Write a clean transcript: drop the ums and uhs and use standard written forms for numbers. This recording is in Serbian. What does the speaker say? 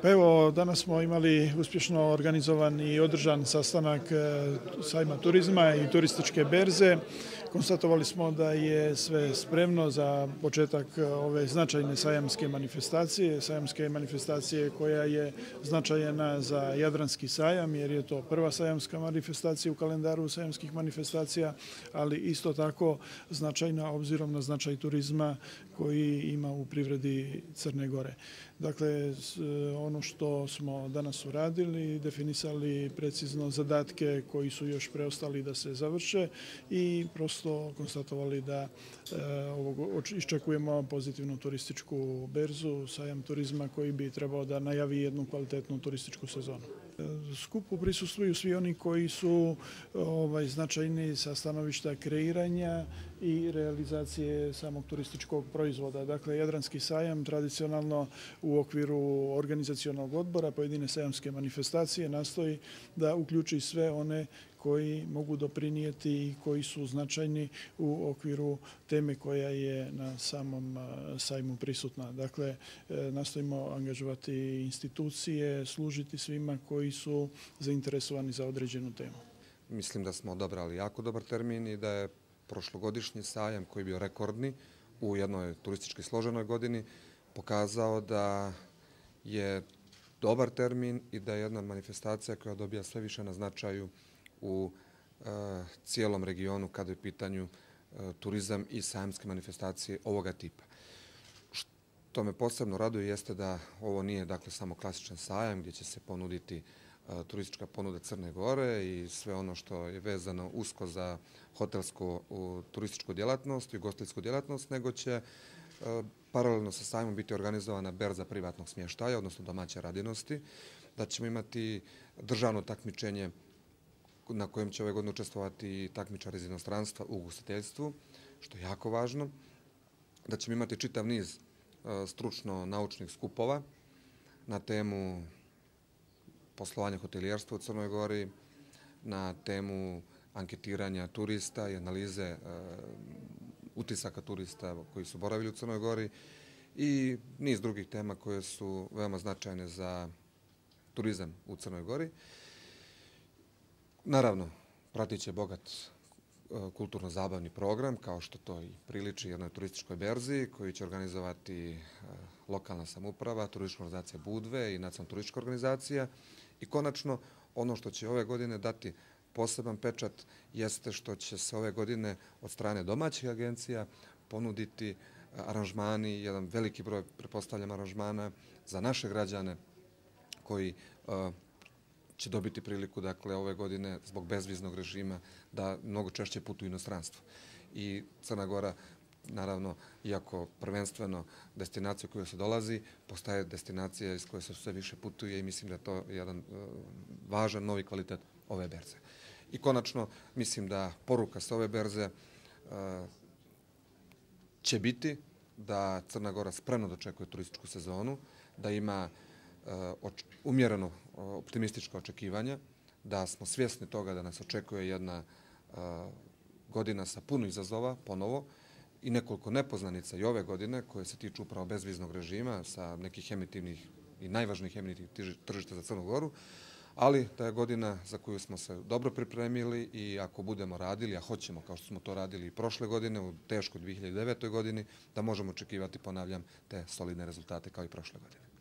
Pa evo, danas smo imali uspješno organizovan i održan sastanak sajma turizma i turističke berze. Konstatovali smo da je sve spremno za početak ove značajne sajamske manifestacije koja je značajna za Jadranski sajam, jer je to prva sajamska manifestacija u kalendaru sajamskih manifestacija, ali isto tako značajna obzirom na značaj turizma koji ima u privredi Crne Gore. Dakle, ono što smo danas uradili, definisali precizno zadatke koji su još preostali da se završe i prosto konstatovali da iščekujemo pozitivnu turističku berzu, sajam turizma koji bi trebao da najavi jednu kvalitetnu turističku sezonu. Skupu prisustvuju svi oni koji su značajni sa stanovišta kreiranja i realizacije samog turističkog proizvoda. Dakle, Jadranski sajam tradicionalno u okviru Organizacionog odbora pojedine sajamske manifestacije nastoji da uključi sve one koji mogu doprinijeti i koji su značajni u okviru teme koja je na samom sajmu prisutna. Dakle, nastojimo angažovati institucije, služiti svima koji su zainteresovani za određenu temu. Mislim da smo odabrali jako dobar termin i da je prošlogodišnji sajam, koji je bio rekordni u jednoj turistički složenoj godini, pokazao da je dobar termin i da je jedna manifestacija koja dobija sve više na značaju u cijelom regionu kada je u pitanju turizam i sajamske manifestacije ovoga tipa. Što me posebno raduje jeste da ovo nije samo klasičan sajam gdje će se ponuditi turistička ponuda Crne Gore i sve ono što je vezano usko za hotelsku turističku djelatnost i ugostiteljsku djelatnost, nego će paralelno sa sajmom biti organizovana berza privatnog smještaja, odnosno domaće radinosti, da ćemo imati državno takmičenje na kojem će ove godine učestvovati takmičari iz inostranstva u ugostiteljstvu, što je jako važno, da ćemo imati čitav niz stručno-naučnih skupova na temu poslovanja hotelijerstva u Crnoj Gori, na temu anketiranja turista i analize utisaka turista koji su boravili u Crnoj Gori i niz drugih tema koje su veoma značajne za turizam u Crnoj Gori. Naravno, pratit će bogat kulturno-zabavni program, kao što to i priliči jednoj turističkoj berzi, koju će organizovati lokalna samouprava, turistička organizacija Budve i nacionalna turistička organizacija. I konačno, ono što će ove godine dati poseban pečat jeste što će se ove godine od strane domaćih agencija ponuditi aranžmani, jedan veliki broj, pretpostavljam, aranžmana za naše građane koji će dobiti priliku, ove godine, zbog bezviznog režima, da mnogo češće putuju u inostranstvo. I Crna Gora, naravno, iako prvenstveno destinacija u kojoj se dolazi, postaje destinacija iz koje se sve više putuje i mislim da je to jedan važan novi kvalitet ove berze. I konačno, mislim da poruka sa ove berze će biti da Crna Gora spremno dočekuje turističku sezonu, da ima umjereno optimistička očekivanja, da smo svjesni toga da nas očekuje jedna godina sa puno izazova ponovo i nekoliko nepoznanica i ove godine koje se tiču upravo bezviznog režima sa nekih emitivnih i najvažnijih emitivnih tržišta za Crnu Goru, ali da je godina za koju smo se dobro pripremili i ako budemo radili, a hoćemo kao što smo to radili i prošle godine, u teškoj 2009. godini, da možemo očekivati, ponavljam, te solidne rezultate kao i prošle godine.